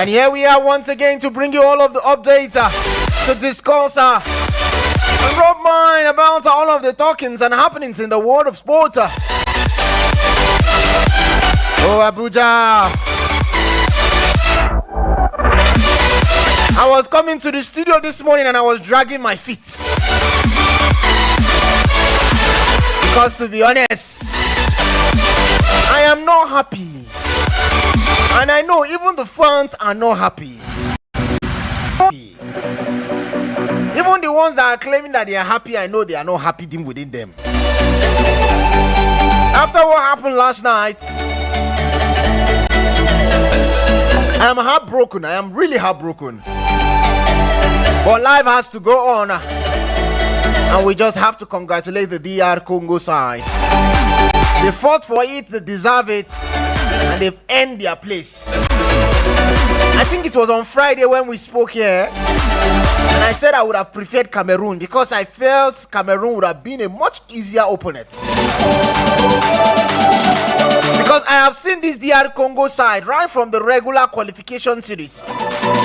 And here we are once again to bring you all of the updates, to discuss and rub mind about all of the talkings and happenings in the world of sport. Oh, Abuja. I was coming to the studio this morning and I was dragging my feet. Because to be honest, I am not happy. And I know even the fans are not happy. Even the ones that are claiming that they are happy, I know they are not happy within them. After what happened last night, I am heartbroken. I am really heartbroken. But life has to go on. And we just have to congratulate the DR Congo side. They fought for it, they deserve it, and they've earned their place. I think it was on Friday when we spoke here, and I said I would have preferred Cameroon because I felt Cameroon would have been a much easier opponent. Because I have seen this DR Congo side right from the regular qualification series.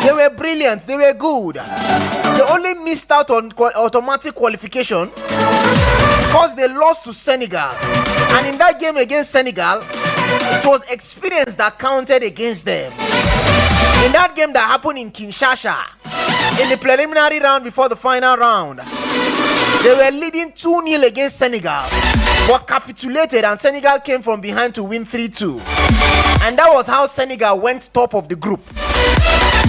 They were brilliant, they were good. They only missed out on automatic qualification because they lost to Senegal. And in that game against Senegal, it was experience that counted against them. In that game that happened in Kinshasa, in the preliminary round before the final round, they were leading 2-0 against Senegal, but capitulated and Senegal came from behind to win 3-2. And that was how Senegal went top of the group.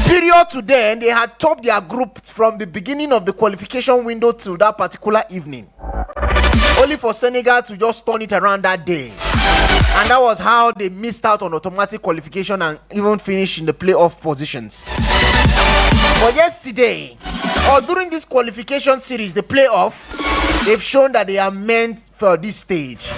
Period to then, they had topped their group from the beginning of the qualification window to that particular evening. Only for Senegal to just turn it around that day. And that was how they missed out on automatic qualification and even finished in the playoff positions. But yesterday, or during this qualification series, the playoff, they've shown that they are meant for this stage.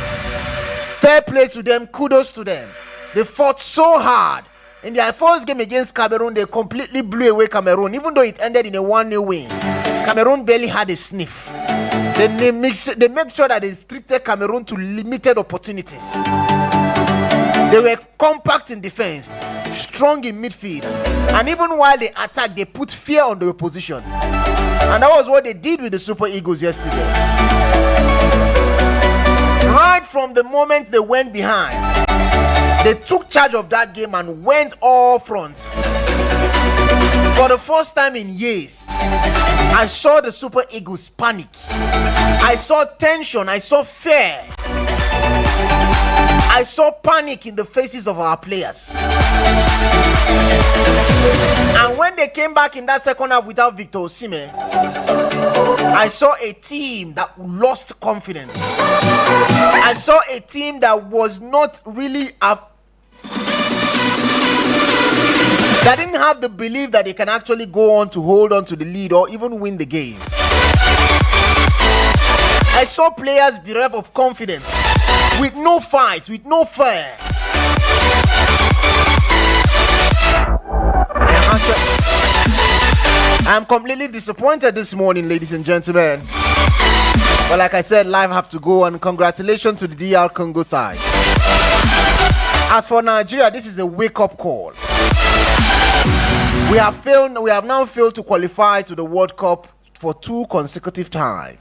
Fair play to them, kudos to them. They fought so hard. In their first game against Cameroon, they completely blew away Cameroon, even though it ended in a 1-0 win. Cameroon barely had a sniff. They make sure that they restricted Cameroon to limited opportunities. They were compact in defense, strong in midfield, and even while they attacked, they put fear on the opposition. And that was what they did with the Super Eagles yesterday. Right from the moment they went behind, they took charge of that game and went all front. For the first time in years, I saw the Super Eagles panic. I saw tension. I saw fear. I saw panic in the faces of our players. And when they came back in that second half without Victor Osimhen, I saw a team that lost confidence. I saw a team that was not really that didn't have the belief that they can actually go on to hold on to the lead or even win the game. I saw players bereft of confidence, with no fight, with no fear. I'm completely disappointed this morning, ladies and gentlemen. But like I said, life have to go, and congratulations to the DR Congo side. As for Nigeria, this is a wake-up call. We have now failed to qualify to the World Cup for 2 consecutive times.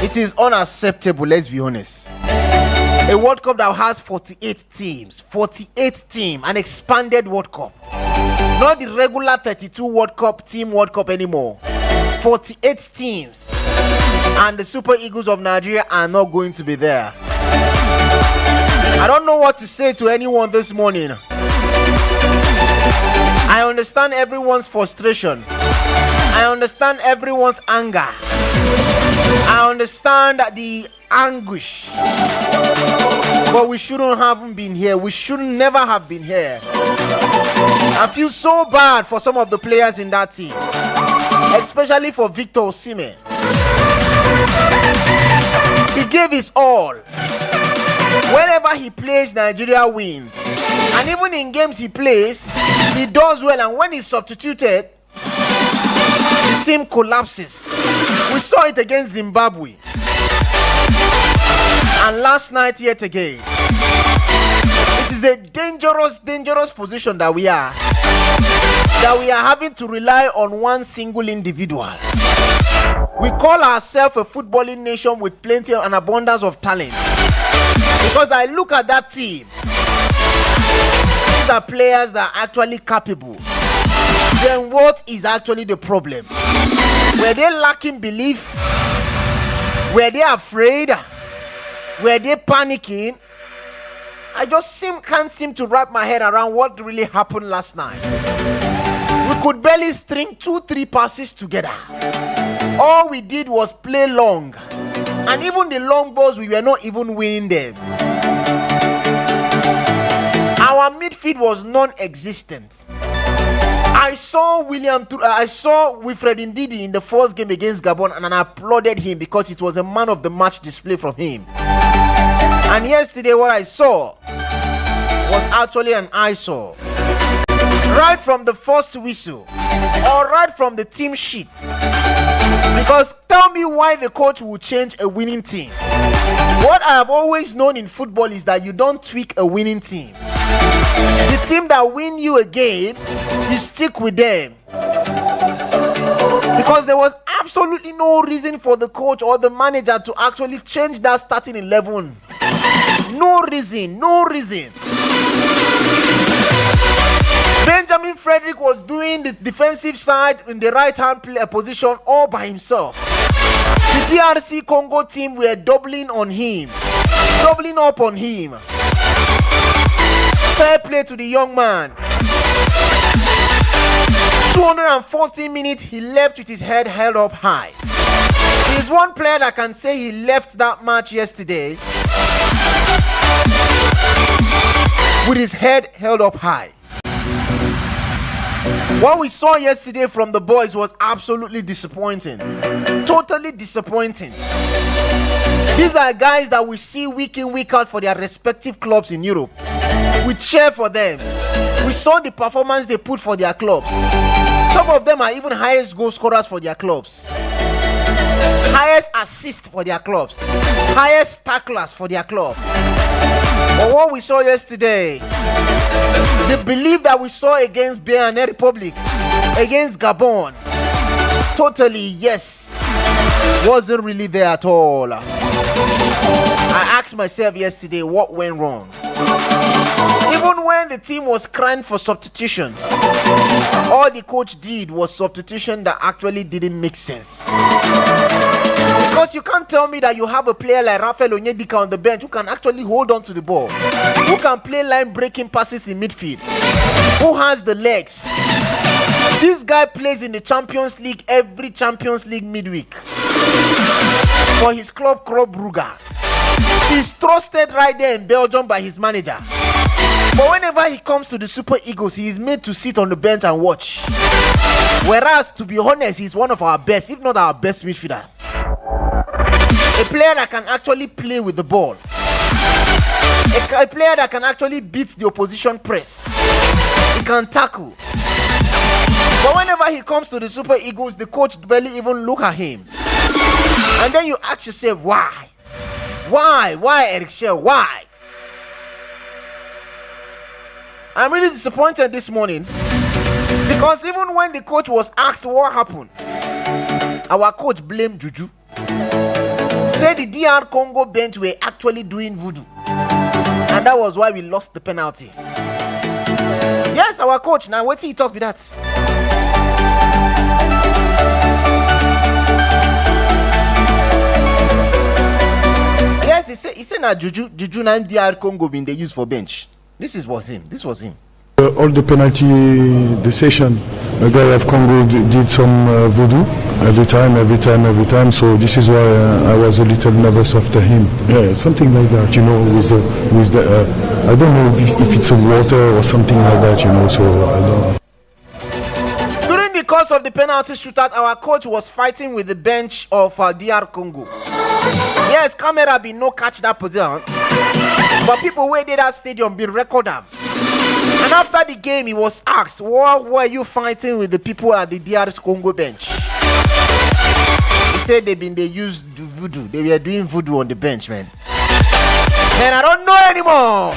It is unacceptable, let's be honest. A World Cup that has 48 teams, an expanded World Cup. Not the regular 32 World Cup team World Cup anymore. 48 teams. And the Super Eagles of Nigeria are not going to be there. I don't know what to say to anyone this morning. I understand everyone's frustration. I understand everyone's anger. I understand the anguish. But we shouldn't have been here. We should never have been here. I feel so bad for some of the players in that team, especially for Victor Osimhen. He gave his all. Whenever he plays, Nigeria wins. And even in games he plays, he does well. And when he's substituted, the team collapses. We saw it against Zimbabwe. And last night yet again. It is a dangerous position that we are. That we are having to rely on one single individual. We call ourselves a footballing nation with plenty and abundance of talent. Because I look at that team, these are players that are actually capable. Then what is actually the problem? Were they lacking belief? Were they afraid? Were they panicking? I just can't seem to wrap my head around what really happened last night. We could barely string 2-3 passes together. All we did was play long. And even the long balls, we were not even winning them. Our midfield was non-existent. I saw Wilfred Ndidi in the first game against Gabon, and I applauded him because it was a man of the match display from him. And yesterday what I saw was actually an eyesore. Right from the first whistle, or right from the team sheet. Because tell me why the coach will change a winning team. What I have always known in football is that you don't tweak a winning team. The team that win you a game, you stick with them. Because there was absolutely no reason for the coach or the manager to actually change that starting 11. No reason. Benjamin Frederick was doing the defensive side in the right-hand position all by himself. The DRC Congo team were doubling up on him. Fair play to the young man. 214 minutes, he left with his head held up high. He's one player that can say he left that match yesterday with his head held up high. What we saw yesterday from the boys was absolutely disappointing. Totally disappointing. These are guys that we see week in, week out for their respective clubs in Europe. We cheer for them. We saw the performance they put for their clubs. Some of them are even highest goal scorers for their clubs. Highest assists for their clubs. Highest tacklers for their club. But what we saw yesterday, the belief that we saw against Benin Republic, against Gabon, totally, yes, wasn't really there at all. I asked myself yesterday what went wrong. Even when the team was crying for substitutions, all the coach did was substitution that actually didn't make sense. Because you can't tell me that you have a player like Raphael Onyedika on the bench who can actually hold on to the ball, who can play line breaking passes in midfield, who has the legs. This guy plays in the Champions League every Champions League midweek for his club Brugge. He's trusted right there in Belgium by his manager. But whenever he comes to the Super Eagles, he is made to sit on the bench and watch. Whereas, to be honest, he's one of our best, if not our best midfielder. A player that can actually play with the ball. A player that can actually beat the opposition press. He can tackle. But whenever he comes to the Super Eagles, the coach barely even look at him. And then you ask yourself, why? Why, Eric Shell? Why? I'm really disappointed this morning because even when the coach was asked what happened, our coach blamed Juju. Said the DR Congo bench were actually doing voodoo, and that was why we lost the penalty. Yes, our coach. Now wait till he talk with that. Yes, he said now Juju and DR Congo been they use for bench. This was him. All the penalty decision, the guy of Congo did some voodoo every time. So this is why I was a little nervous after him. Yeah, something like that, with the I don't know if it's a water or something like that, So I don't know. During the course of the penalty shootout, our coach was fighting with the bench of DR Congo. Yes, camera be no catch that position, but people waited at stadium be record them. And after the game, he was asked, "What were you fighting with the people at the DR Congo bench?" He said they used voodoo. They were doing voodoo on the bench, man. And I don't know anymore.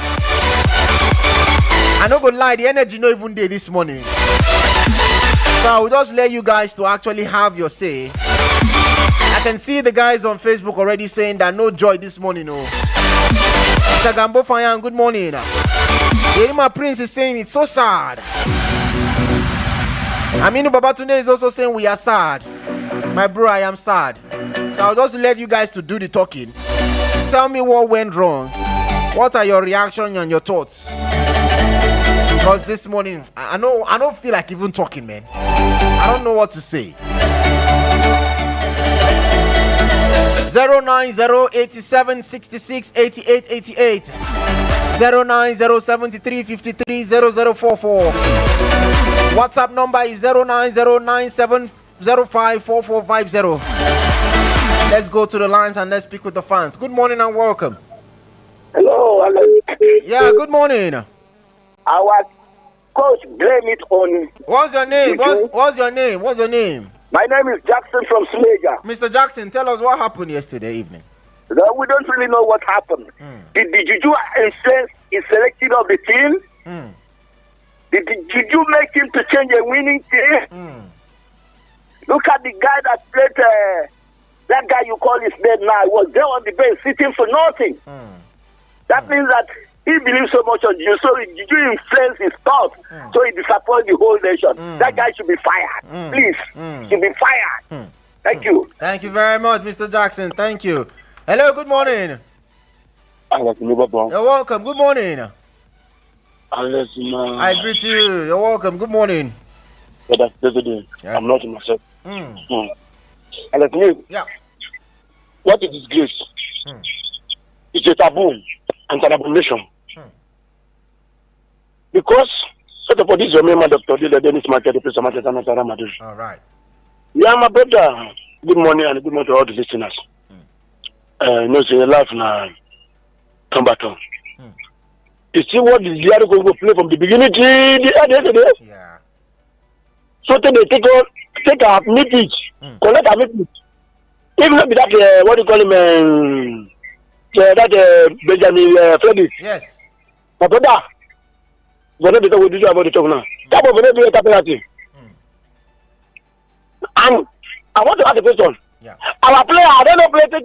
I no go lie, the energy no even there this morning. So I will just let you guys to actually have your say. I can see the guys on Facebook already saying that no joy this morning. Oh, Mr. Gambo Fayan, good morning. Yerima Prince is saying it's so sad. Aminu Babatunde is also saying we are sad. My bro, I am sad. So I'll just let you guys to do the talking. Tell me what went wrong. What are your reactions and your thoughts? Because this morning, I don't feel like even talking, man. I don't know what to say. 09087668888 09073530044. WhatsApp number is 09097054450. Let's go to the lines and let's speak with the fans. Good morning and welcome. Hello. Yeah, good morning. Our coach blame it on. What's your name? What's your name? What's your name? My name is Jackson from Slega. Mr. Jackson, tell us what happened yesterday evening. No, we don't really know what happened. Did Juju influence his selection of the team? Did Juju make him to change a winning team? Look at the guy that played, that guy you call his name now, was there on the bench sitting for nothing. That means that he believes so much on Juju, so Juju influenced his thoughts, so he disappointed the whole nation. That guy should be fired. Please, should be fired. Thank you. Thank you very much, Mr. Jackson. Thank you. Hello, good morning. You're welcome. Good morning. I greet you. You're welcome. Good morning. Yeah. I'm not in myself. Yeah. What is disgrace? It's a taboo and an abomination. Because, first of all, this is your member, Dr. Dennis Market, the Professor Martin. All right. Yeah, my brother. Good morning and good morning to all the listeners. No, say life now. Come back on. You see what the Diary Congo play from the beginning to the end yesterday? Yeah. So they take a meeting, collect a meeting. Even not be that, what do you call him, that Benjamin Freddy. Yes. My brother, we don't do about the talk now. That was going to be a penalty. And I want to ask a question. Yeah. Our player, I don't know, what do you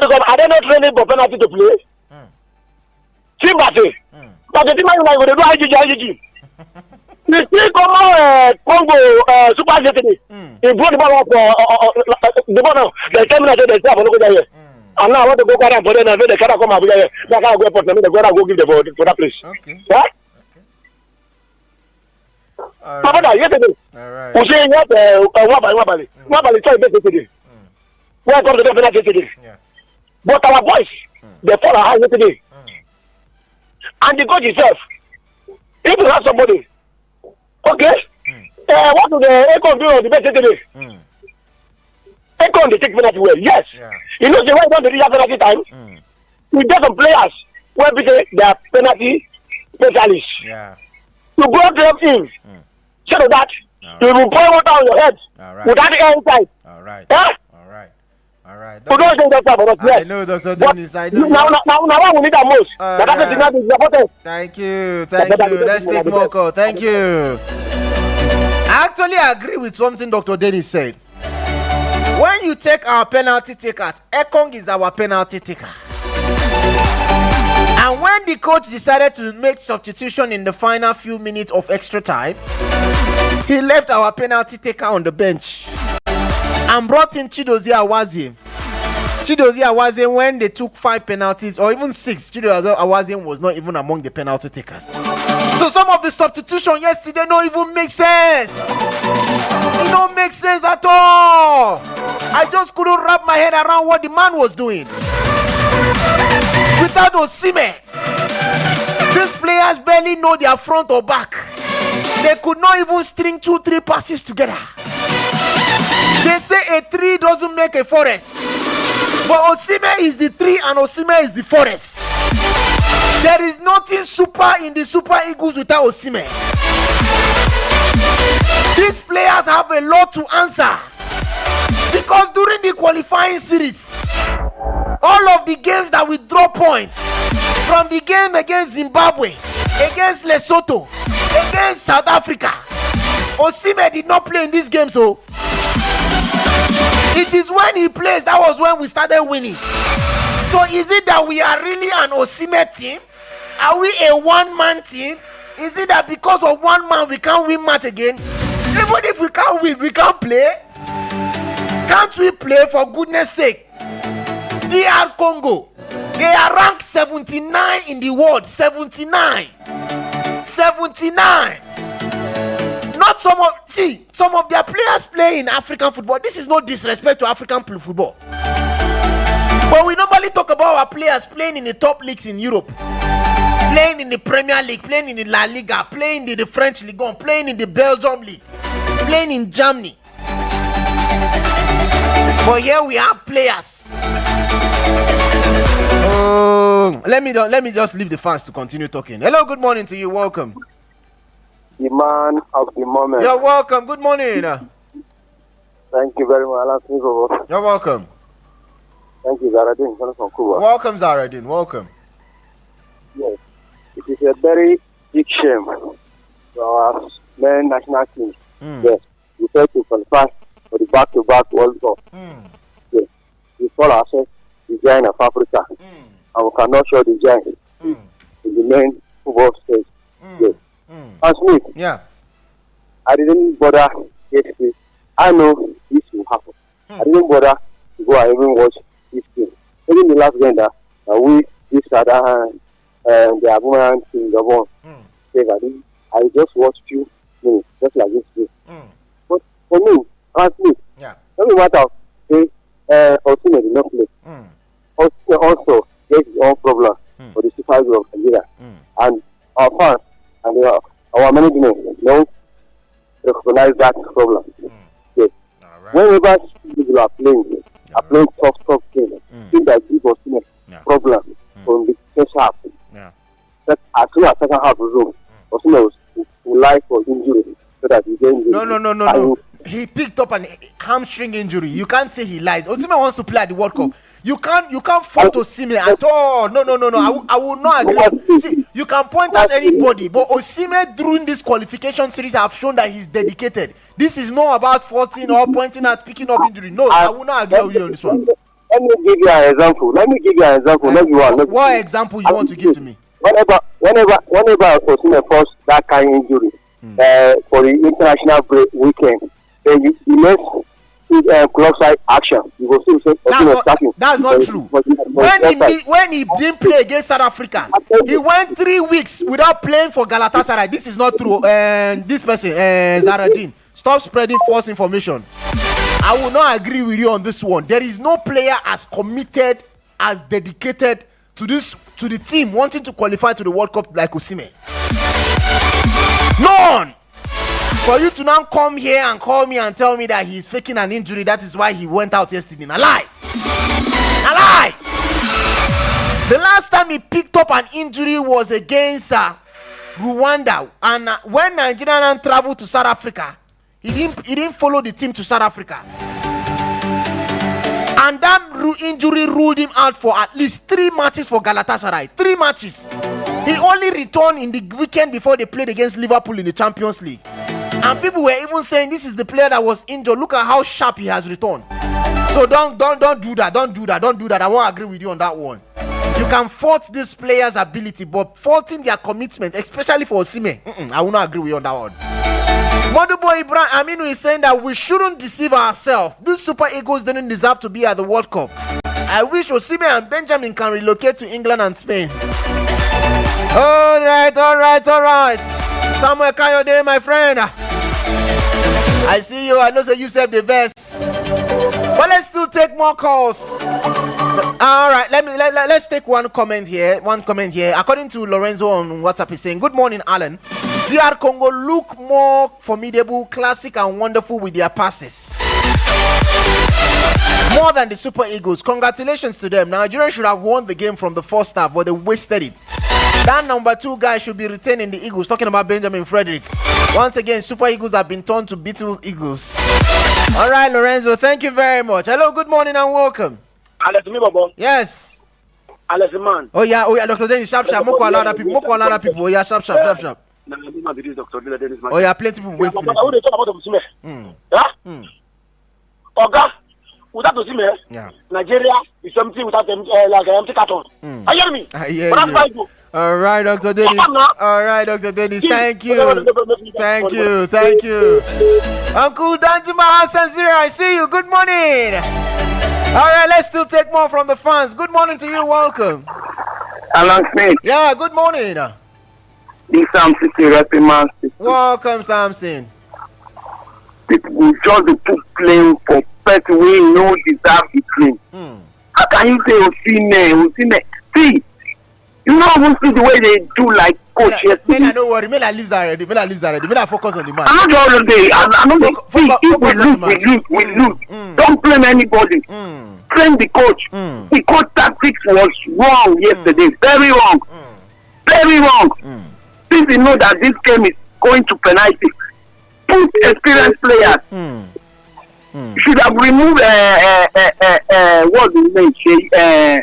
call, I don't know training for penalty to play. But the team is going to do IGG. You see, Congo Super yesterday. He brought the ball up. The ball, they came in and they said, and now I want to go and put it and they cannot come up here. They can't go put them in the ground and go give the ball for that place. Okay. What? All My brother, yesterday, right. we say what Wabali tried yesterday. Where comes the penalty yesterday? Yeah. But our boys, they fall hard yesterday. And the coach himself, if you have somebody, okay, what do the Akon do on the bench today? Akon, they take penalty well, yes. Yeah. You know, why don't they do that penalty time? We get some players where they are penalty specialists. Yeah. You brought them in, so that you will pour water on your head without the air inside. All right. Yeah? All right. You don't think that's about us, yes. I know, Dr. Dennis. I know. Now we need that most. That's the thing that is important. Thank you. Let's take more call. Thank you. I actually agree with something Dr. Dennis said. When you take our penalty takers, Ekong is our penalty taker. And when the coach decided to make substitution in the final few minutes of extra time, he left our penalty taker on the bench and brought in Chidozie Awaziem. Chidozie Awaziem, when they took 5 penalties or even 6, Chidozie Awaziem was not even among the penalty takers. So some of the substitution yesterday don't even make sense. It don't make sense at all. I just couldn't wrap my head around what the man was doing. Without Osimhen, these players barely know their front or back. They could not even string 2-3 passes together. They say a tree doesn't make a forest, but Osimhen is the tree and Osimhen is the forest. There is nothing super in the Super Eagles without Osimhen. These players have a lot to answer because during the qualifying series, all of the games that we draw points, from the game against Zimbabwe against Lesotho, against South Africa. Osimhen did not play in this game, so it is when he plays that was when we started winning. So is it that we are really an Osimhen team? Are we a one-man team? Is it that because of one man we can't win match again? Even if we can't win, we can't play. Can't we play, for goodness sake? DR Congo, they are ranked 79 in the world. 79. Not some of their players play in African football. This is no disrespect to African football, but we normally talk about our players playing in the top leagues in Europe, playing in the Premier League, playing in the La Liga, playing in the French Ligue 1, playing in the Belgium League, playing in Germany. But here we have players. Let me just leave the fans to continue talking. Hello, good morning to you. Welcome. The man of the moment. You're welcome. Good morning. Thank you very much. You're welcome. Thank you, Zaradin. Welcome, Zaradin. Welcome. Yes. It is a very big shame to our men national team. Yes. We failed to qualify for the back-to-back World Cup. Yes. We call ourselves the giant of Africa. And we cannot show the giant in the main football stage. Yes. And Smith, yeah, I didn't bother yesterday. I know this will happen. I didn't bother to go and even watch this game. Even the last game that we the Abuman team the one. I just watched few minutes, just like this game. But for me, ask me, no matter say Osimhen did not play. Osimhen also has his own problem for the Super Eagles of Nigeria. And our fans and our management don't recognize that problem. Yes. Right. Whenever people are playing tough games, think that give Osimhen problem from the first half. That as soon as second half is over, Osimhen will lie for injury so that he can. No. He picked up an hamstring injury. You can't say he lied. Osimhen wants to play at the World Cup. You can't fault Osimhen at all. No. I will not agree. See, you can point at anybody, but Osimhen during this qualification series have shown that he's dedicated. This is not about faulting or pointing at picking up injury. No, I will not agree with you on this one. Let me give you an example. What example you want to give to me? Whenever Osimhen forced that kind of injury for the international break weekend, then you must club side action. You will see that's not true. When he didn't play against South Africa, he went 3 weeks without playing for Galatasaray. This is not true. This person, Zaradin, stop spreading false information. I will not agree with you on this one. There is no player as committed, as dedicated to the team wanting to qualify to the World Cup like Osimhen. None. For you to now come here and call me and tell me that he's faking an injury, that is why he went out yesterday. A lie. The last time he picked up an injury was against Rwanda, and when Nigeria traveled to South Africa, he didn't follow the team to South Africa, and that injury ruled him out for at least 3 matches for Galatasaray. 3 matches. He only returned in the weekend before they played against Liverpool in the Champions League. And people were even saying this is the player that was injured. Look at how sharp he has returned. So don't do that. Don't do that. I won't agree with you on that one. You can fault this player's ability, but faulting their commitment, especially for Osimhen, I will not agree with you on that one. Modubo Ibrahim Aminu is saying that we shouldn't deceive ourselves. These Super Eagles didn't deserve to be at the World Cup. I wish Osimhen and Benjamin can relocate to England and Spain. All right. Samuel Kayode, my friend. I see you. I know that you said the best. But let's still take more calls. All right, let's take one comment here. According to Lorenzo on WhatsApp, he's saying, "Good morning, Alan. DR Congo look more formidable, classic, and wonderful with their passes. More than the Super Eagles. Congratulations to them. Nigeria should have won the game from the first half, but they wasted it. That number 2 guy should be retained in the Eagles." Talking about Benjamin Frederick. Once again, Super Eagles have been turned to Beatles Eagles. All right, Lorenzo, thank you very much. Hello, good morning and welcome. Alex, me, Bobo. Yes. Alex man. Oh yeah, Dr. Dennis, sharp. Moko allow other people. Oh yeah, sharp. Na me be Dr. Dennis man. Oh yeah, plenty people wait. I want to talk about Osimhen. Yeah? Oga, without Osimhen, Nigeria is something without like an empty carton. Are you hear me? Yeah. All right, Dr. Dennis. Thank you. Uncle Danjuma Sansiri, I see you. Good morning. All right, let's still take more from the fans. Good morning to you. Welcome. Alan Smith. Yeah, good morning. This Samson Repiman. Welcome, Samson. People just be playing for person we know deserve the dream. How can you say Osimhen? See, you know who see the way they do like coach yesterday. May I don't worry. May I leave already. May I focus on the match. I'm not all day. I'm not if we lose. Don't blame anybody. Blame the coach. The coach tactics was wrong yesterday. Very wrong. Very wrong. Since you know that this game is going to penalty, put experienced players. You should have removed what's his name?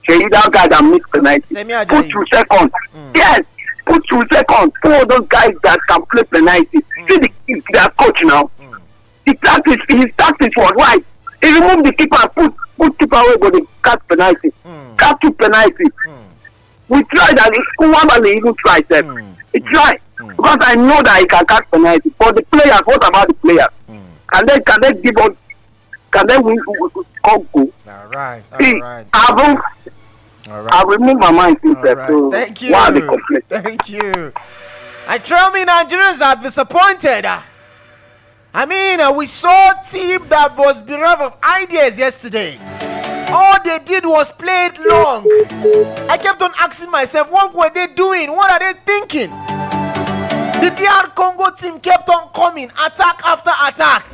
That guy that makes penalty. Put 2 seconds. Yes, put 2 seconds. 4 of those guys that can play penalty. See their coach now. His tactics was right. He removed the keeper and put keeper away, but they catch penalty. Catch 2 penalty. We tried that. Kouamani even tried them. He tried. Because I know that he can catch penalty. But the players, what about the players? Can they give us? Can they win? All right. I remove my mind since that. So thank you. Why are they complaining? Thank you. I tell me Nigerians are disappointed. I mean, we saw a team that was bereft of ideas yesterday. All they did was play it long. I kept on asking myself, what were they doing? What are they thinking? The DR Congo team kept on coming, attack after attack.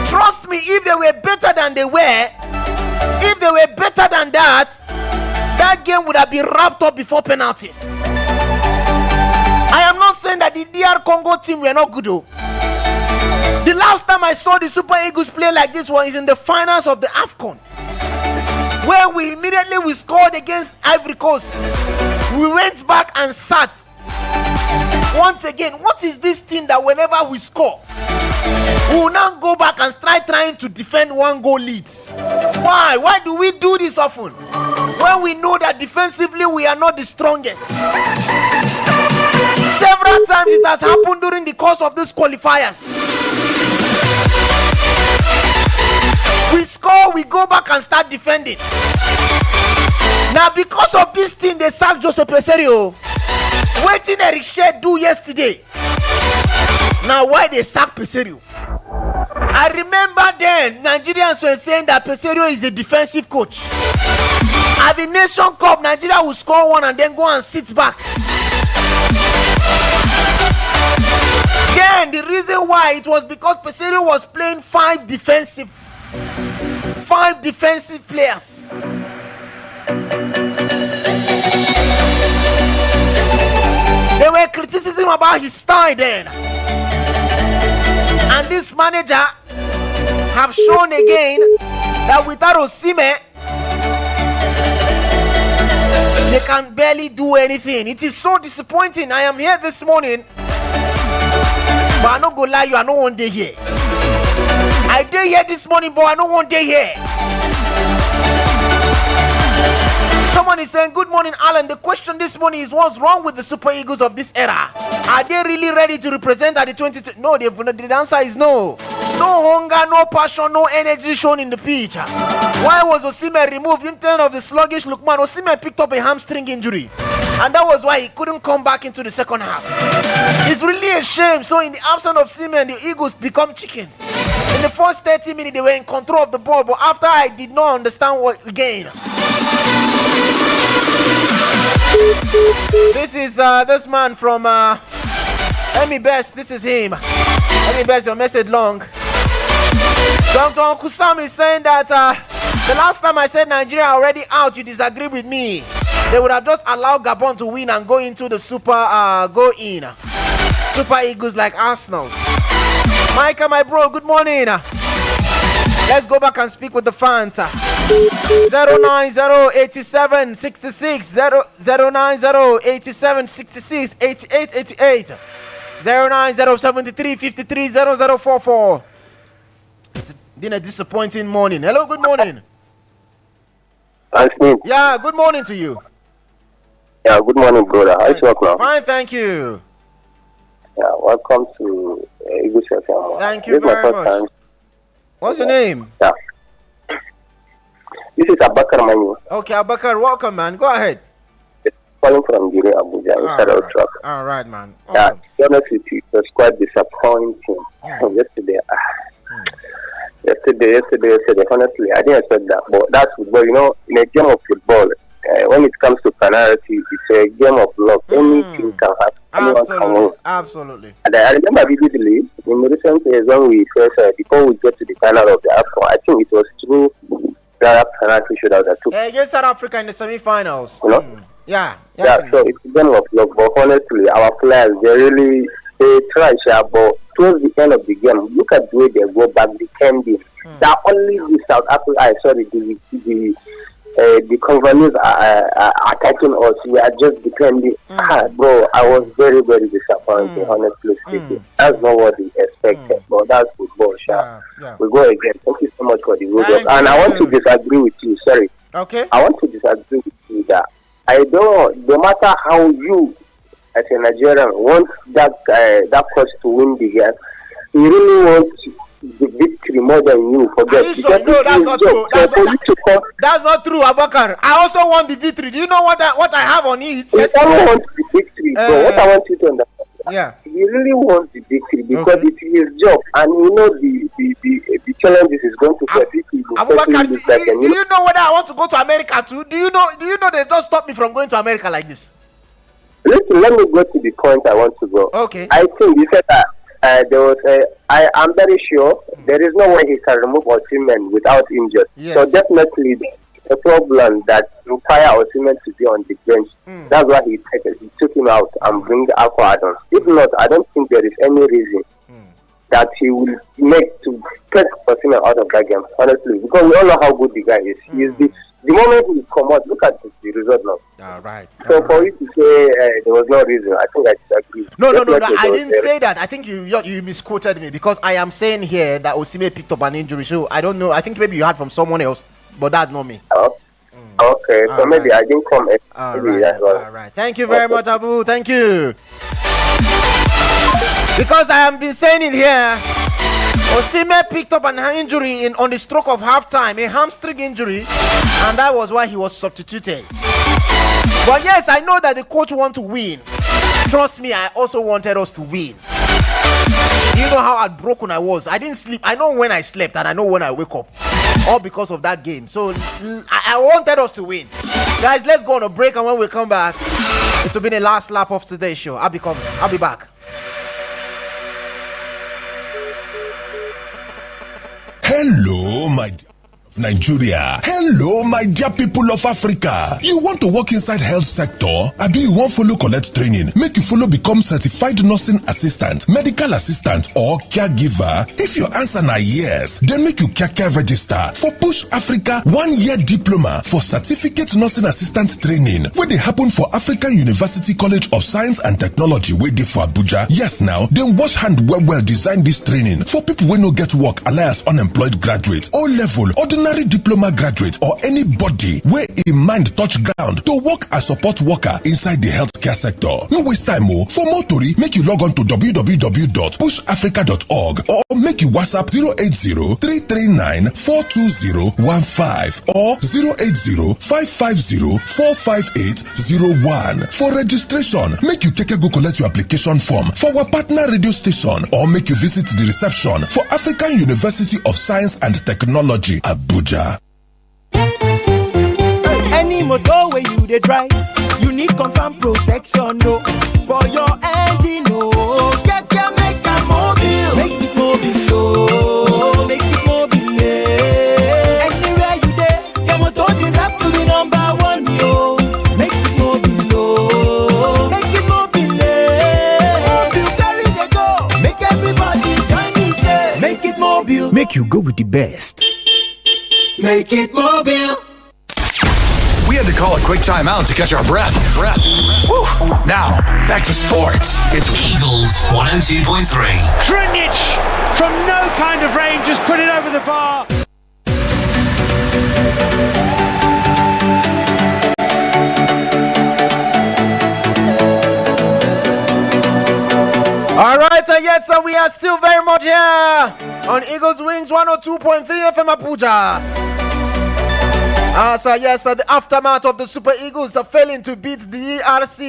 Trust me, if they were better than they were, that game would have been wrapped up before penalties. I am not saying that the DR Congo team were not good though. The last time I saw the Super Eagles play like this one is in the finals of the AFCON, where we immediately scored against Ivory Coast. We went back and sat. Once again, what is this thing that whenever we score, we will now go back and start trying to defend 1-goal leads? Why do we do this often when we know that defensively we are not the strongest? Several times it has happened during the course of these qualifiers. We score, we go back and start defending. Now because of this thing, they sacked Jose Peseiro. What did Eric Shea do yesterday? Now why they sack Peseiro? I remember then Nigerians were saying that Peseiro is a defensive coach. At the Nation Cup, Nigeria will score 1 and then go and sit back. Then the reason why it was because Peseiro was playing 5 defensive players. There were criticism about his style then. And this manager have shown again that without Osimhen, they can barely do anything. It is so disappointing. I am here this morning, but I don't go lie you, I don't want day here. I did here this morning, but I don't want day here. Someone is saying, good morning, Alan. The question this morning is, what's wrong with the Super Eagles of this era? Are they really ready to represent at the 22? No, the answer is no. No hunger, no passion, no energy shown in the pitch. Why was Osimhen removed? In terms of the sluggish Lookman, Osimhen picked up a hamstring injury, and that was why he couldn't come back into the second half. It's really a shame. So in the absence of Osimhen, the Eagles become chicken. In the first 30 minutes, they were in control of the ball, but after, I did not understand what again. This is this man from Emi Best. This is him. Emi Best, your message long. Dr. Kusam is saying that the last time I said Nigeria already out, you disagree with me. They would have just allowed Gabon to win and go into the Super Eagles like Arsenal. Micah, my bro, good morning. Let's go back and speak with the fans. 0908766 0908766 8888 09073530044. It's been a disappointing morning. Hello, good morning. Anthony. Yeah, good morning to you. Yeah, good morning, brother. How is work now? Fine, thank you. Yeah, welcome to Eagle FM. Thank you very much. Time. What's your name? Yeah. This is Abakar Manu. Okay, Abakar, welcome, man. Go ahead. Calling from Gire, Abuja, inside our truck. All right, man. Yeah, Welcome. to be honest with you, it was quite disappointing yesterday. Yesterday, honestly, I didn't expect that. But that's football. You know, in a game of football, when it comes to penalty, it's a game of luck. Anything can happen. Anyone can win. Absolutely. And I remember vividly in recent years when we first, before we get to the final of the AFCON, I think it was through that penalty shootout that took. Against South Africa in the semi-finals. You know? Yeah. Yeah, so it's a game of luck. But honestly, our players, they try, but towards the end of the game, look at the way they go back defending. That only the South Africa, the Congolese are attacking us. We are just defending. Bro, I was very, very disappointed, honestly speaking. That's not what we expected, but that's football, sure. Yeah. We go again. Thank you so much for the video. Thank And you. I want to disagree with you. Sorry. Okay. I want to disagree with you that I don't, no matter how you, as a Nigerian, want that coach to win the game, he really wants the victory more than you. Forget. Are you sure? No, that's not true. That's not true, Abakar. I also want the victory. Do you know what I have on it? He only wants the victory. So what I want you to understand. Yeah. He really wants the victory because it's his job, and you know the challenges is going to face. Abubakar, do you know whether I want to go to America too? Do you know they don't stop me from going to America like this? Listen, let me go to the point I want to go. Okay. I think you said that there was I'm very sure there is no way he can remove Osimhen without injury. Yes. So definitely the problem that require Osimhen to be on the bench. That's why he took him out and bring Akpo Adams. If not, I don't think there is any reason that he will make to take Osimhen out of that game, honestly, because we all know how good the guy is. He is the moment he come out, look at the result now. All right. So for you to say there was no reason, I think I disagree. No. I didn't say that. I think you misquoted me because I am saying here that Osimhen picked up an injury. So I don't know. I think maybe you heard from someone else, but that's not me. Okay, so maybe I didn't come. All right. Thank you very much, Abu. Thank you. Because I have been saying it here, Osimhen picked up an injury on the stroke of halftime, a hamstring injury, and that was why he was substituted. But yes, I know that the coach wants to win. Trust me, I also wanted us to win. You know how heartbroken I was. I didn't sleep. I know when I slept and I know when I wake up. All because of that game. So I wanted us to win. Guys, let's go on a break, and when we come back, it will be the last lap of today's show. I'll be back. Hello, my dear Nigeria. Hello, my dear people of Africa. You want to work inside health sector? Abi you wan follow collect training? Make you follow become certified nursing assistant, medical assistant, or caregiver? If your answer na yes, then make you kaka register for Push Africa 1-year diploma for certificate nursing assistant training wey dey happen for African University College of Science and Technology wey dey for Abuja. Yes now, dem wash hand well design this training for people wey no get work alias unemployed graduate, O-level, ordinary diploma graduate, or anybody wey im mind touch ground to work as support worker inside the healthcare sector. No waste time o. For more tori, make you log on to www.pushafrica.org or make you WhatsApp 080-339-42015 or 080-550-45801. For registration, make you go collect your application form for our partner radio station or make you visit the reception for African University of Science and Technology, Abuja. Any motor where you dey drive, you need confirm protection, no, for your engine, no. Keke make am mobile, make it mobile, no, make it mobile. Anywhere you dey, your motor deserve to be number one, yo. Make it mobile, no, make it mobile. Mobile carry dey go, make everybody join me say, make it mobile. Make you go with the best. Make it mobile. We had to call a quick timeout to catch our breath. Whew. Now, back to sports. It's Eagles 102.3. Krunic from no kind of range just put it over the bar. All right, yes, so we are still very much here on Eagles Wings 102.3 FM Abuja. So yes, the aftermath of the Super Eagles failing to beat the ERC,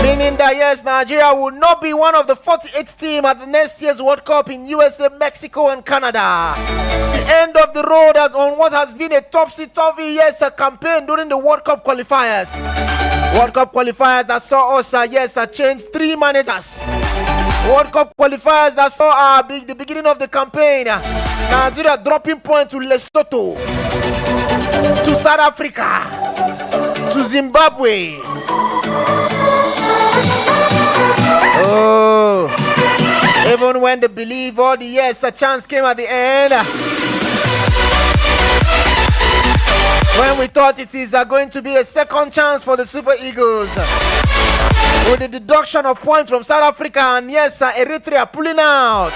meaning that yes, Nigeria will not be one of the 48 teams at the next year's World Cup in USA, Mexico, and Canada. The end of the road as on what has been a topsy-turvy campaign during the World Cup qualifiers. World Cup qualifiers that saw us change 3 managers. World Cup qualifiers that saw the beginning of the campaign. Nigeria dropping points to Lesotho, to South Africa, to Zimbabwe. Oh, even when they believe all the years a chance came at the end. When we thought it is going to be a second chance for the Super Eagles, with the deduction of points from South Africa and Eritrea pulling out,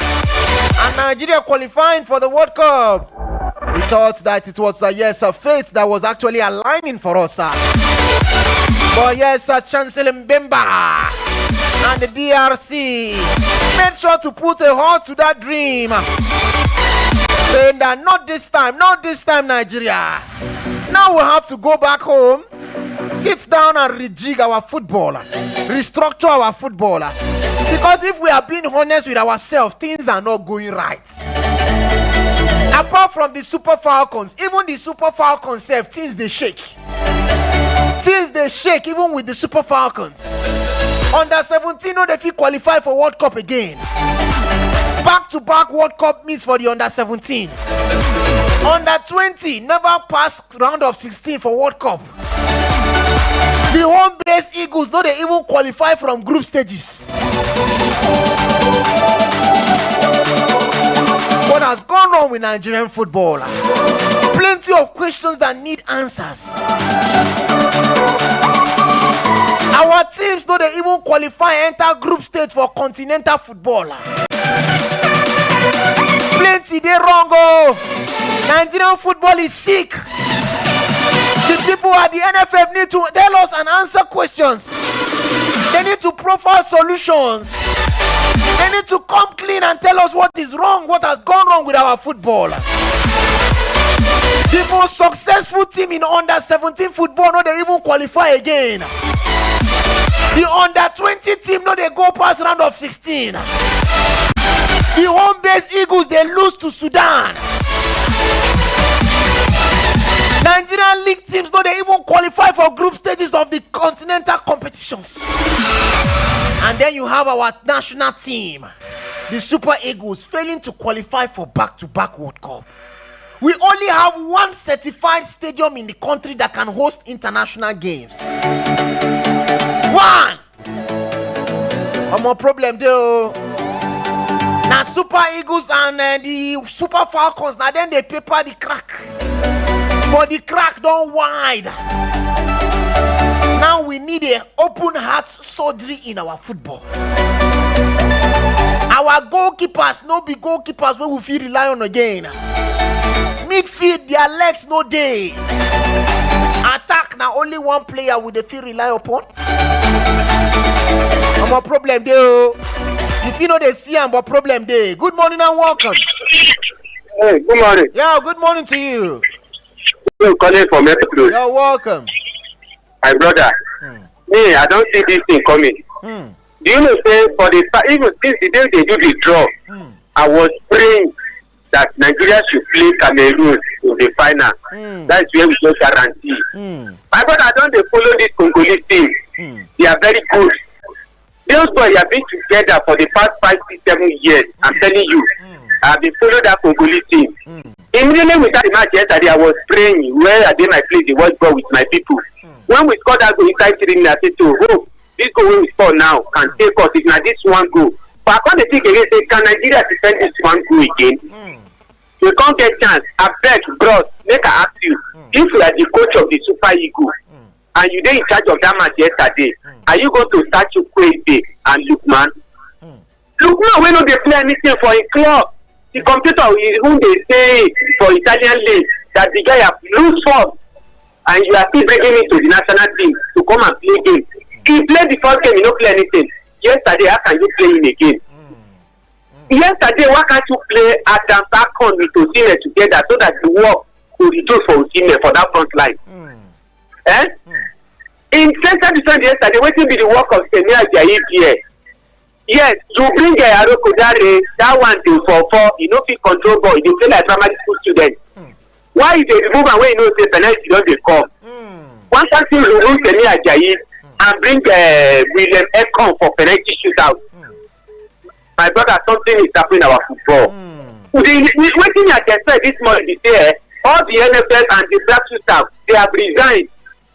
and Nigeria qualifying for the World Cup, we thought that it was a fate that was actually aligning for us. But Chancellor Mbemba and the DRC made sure to put a halt to that dream, saying that not this time, Nigeria. Now we have to go back home, sit down and rejig our football, restructure our football. Because if we are being honest with ourselves, things are not going right. Apart from the Super Falcons, even the Super Falcons things they shake. Things they shake even with the Super Falcons. Under 17, no, they feel qualified for World Cup again. Back-to-back World Cup meets for the under 17. Under 20 never passed round of 16 for World Cup. The home-based Eagles, no, they even qualify from group stages. What has gone wrong with Nigerian football? Plenty of questions that need answers. Our teams, no, they even qualify enter group stage for continental football. Plenty they wrong. Nigerian football is sick. The people at the NFF need to tell us and answer questions. They need to profile solutions. They need to come clean and tell us what is wrong, what has gone wrong with our football. The most successful team in under 17 football, no, they even qualify again. The under 20 team, no, they go past round of 16. The home-based Eagles, they lose to Sudan. Nigerian league teams, no, they even qualify for group stages of the continental competitions. And then you have our national team, the Super Eagles, failing to qualify for back-to-back World Cup. We only have one certified stadium in the country that can host international games. One! Problem though. Now Super Eagles and the Super Falcons, now then they paper the crack. But the crack don't wide. Now we need an open heart surgery in our football. Our goalkeepers, no be goalkeepers where we feel rely on again. Midfield, their legs no day. Attack, now only one player with the feel rely upon. Problem there. If you know they see but problem there. Good morning and welcome. Hey, good morning. Yeah, good morning to you. You're calling from Metro. You're welcome. My brother, me, I don't see this thing coming. Do you know, say, for the even since the day they do the draw, I was praying that Nigeria should play Cameroon in the final. That's where we just guarantee. My brother, I don't follow this Congolese team. They are very good. Those boys have been together for the past 5, 6, 7 years. I'm telling you, I've been following that Congolese team. Immediately without the match yesterday, I was praying where I did my place, the watch ball with my people. When we scored that goal inside 3 minutes, I said, oh, this goal when we score now can take us. If not this one goal. But I can't think again, say, can Nigeria defend this one goal again? we can't get chance. I beg, bros, make I ask you. If you are the coach of the Super Eagles and you dey in charge of that match yesterday, are you going to start Chukwueze and Lookman? Lookman wey no dey play anything for a club. The computer who they say for Italian league that the guy have loose form and you are still bringing him to the national team to come and play game. He played the first game, he no play anything. Yesterday, how can you play him again? Yesterday, why can't you play Adam Bakon with Osimhen together so that the work could reduce for Osimhen for that front line? In central defense yesterday, wetin be the work of Semi Ajayi here? Yes, you bring Aroko Dare, that one dey for you no fit control ball, you dey play like primary school student. Why you dey remove am when you know say penalty don dey come? One person remove Semi Ajayi and bring William Ekong for penalty shootout. My brother, something is happening in our football. Wetin I can say this morning be say all the NFL and the black staff they have resigned.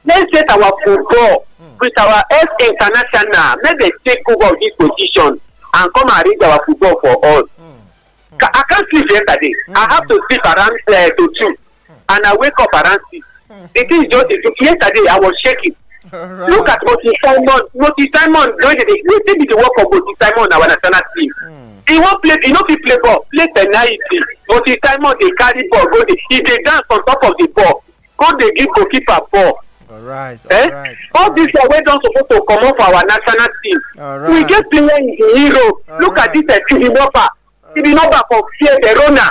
Let's set our football with our ex-international. Make them take over this position and come and arrange our football for us. I can't sleep yesterday. I have to sleep around to 2 and I wake up around 6. The thing is just yesterday I was shaking. Right. Look at Moti Simon. Moti Simon, wetin be the work of Moti Simon our national team? He won't play, he no fit play ball, play penalty. Moti Simon dey carry ball, go dey, he dey dance on top of the ball, go dey give goalkeeper ball. Alright. All these are wey don suppose to comot for our national team. Right. We get player in the hero. Look at this Tibi for Fear Verona.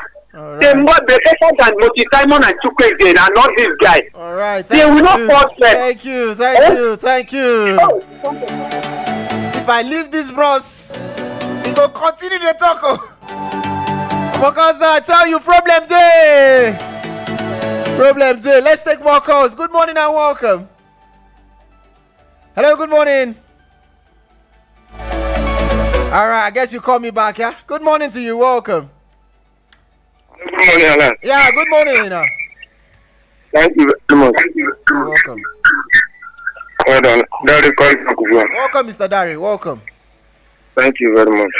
They more better than Moti Simon and Chukwueze and not this guy. Alright. They will not force them. Thank you. If I leave this bros, he go continue the talk. Because I tell you, problem day. Let's take more calls. Good morning and welcome. Hello, good morning. Alright, I guess you call me back, yeah? Good morning to you, welcome. Good morning, Alan. Yeah, good morning. Thank you very much. You're welcome. Well done. Welcome, Mr. Dari. Welcome. Thank you very much.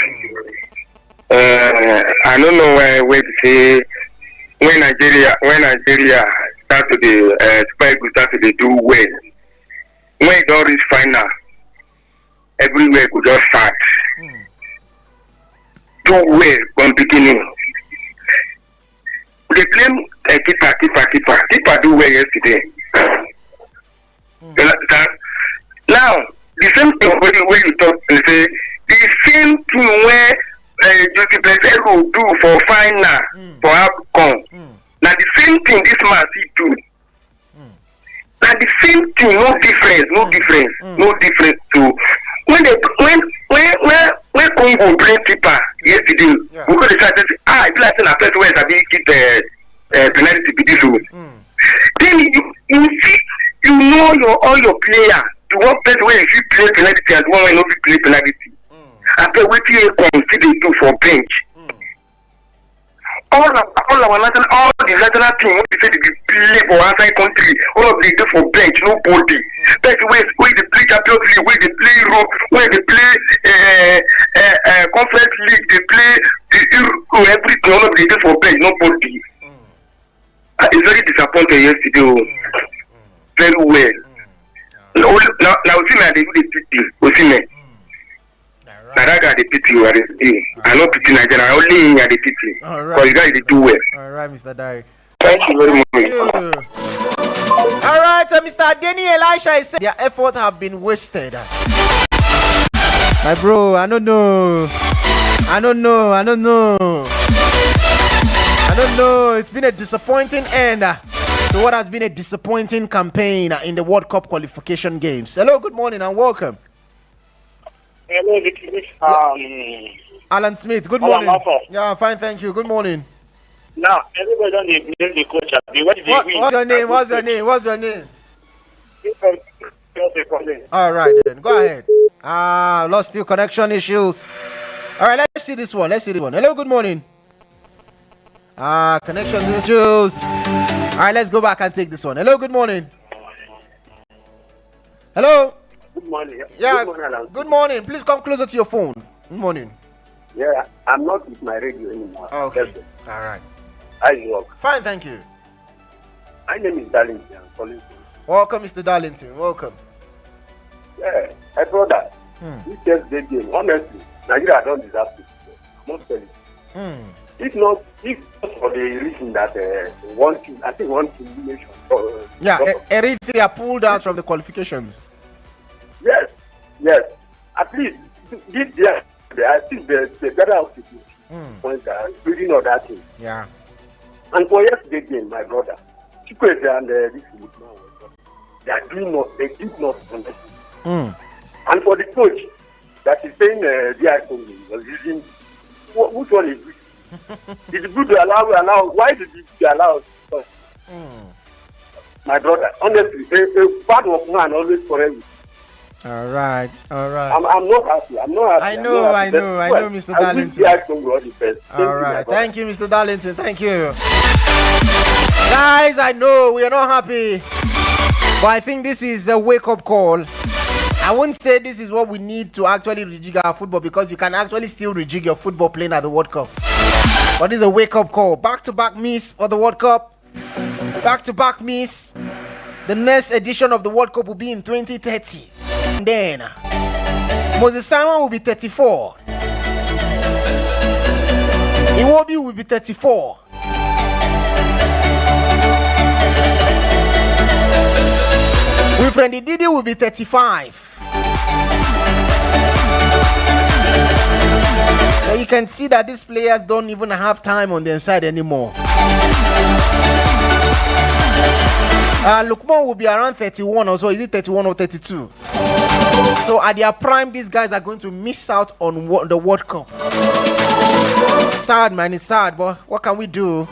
I don't know where to say when Nigeria start to the Super Eagles start to do well. When it don't reach final, everywhere could just start. Do well from beginning. They claim keeper do well yesterday. Now the same thing when you talk and say the same thing where Joseph Blessed do for final for AFCON. Now the same thing this man see do. Now the same thing, no difference to when Congo bring keeper yesterday, we go decide to say, it's like a person where they keep penalty be this one. Then you see, you know all your player. The one person where you play penalty and the one where you no play penalty. After waiting you see they do for bench. All the national team when they say they play for outside country, all of them do for bench, nobody. That's where they play Champions League, where they play Europe, where they play Conference League, they play everything, all of them do for bench, nobody. It's very disappointing yesterday. Very well. Now Osimhen they do the pity. Osimhen. Now that guy the pity you are the pity. I not pity Nigeria. I only in the pity. Because you guys they do well. Alright, Mr. Dari. Thank you very much. Alright, Mr. Denny Elisha is saying their effort have been wasted. My bro, I don't know. It's been a disappointing end to what has been a disappointing campaign in the World Cup qualification games. Hello, good morning and welcome. Hello, this is Alan Smith, good morning. Yeah, fine, thank you. Good morning. Now, everybody don't name the coach. What's your name? All right, then. Go ahead. Lost your connection issues. All right, let's see this one. Hello, good morning. Connection issues. All right, let's go back and take this one. Hello, good morning. Hello. Good morning. Yeah, good morning. Please come closer to your phone. Good morning. Yeah, I'm not with my radio anymore. Okay. All right. How you work? Fine, thank you. My name is Darlington. I'm calling from. Welcome, Mr. Darlington. Welcome. Yeah, I thought that. This yesterday game, honestly, Nigeria don't deserve to. I must tell you. If not for the reason that one nation. Yeah, Eritrea pulled out from the qualifications. Yes. At least this year, I think the better of the points are including other things. Yeah. And for yesterday game, my brother, Chukwueze and this Woodman, they did not understand. And for the coach that is saying DR Congo was using, which one is good? Is it good to allow? Why did you allow? My brother, honestly, a bad workman always forever. All right. I'm not happy. I know, Mr. Darlington. All right. Thank you, Mr. Darlington. Thank you. Guys, I know we are not happy, but I think this is a wake-up call. I won't say this is what we need to actually rejig our football, because you can actually still rejig your football playing at the World Cup. But this is a wake-up call. Back-to-back miss for the World Cup. Back-to-back miss. The next edition of the World Cup will be in 2030. And then Moses Simon will be 34. Iwobi will be 34. Wilfred Ndidi will be 35. So you can see that these players don't even have time on their side anymore. Lukman will be around 31 or so. Is it 31 or 32? So at their prime, these guys are going to miss out on the World Cup. It's sad, man. It's sad, but what can we do?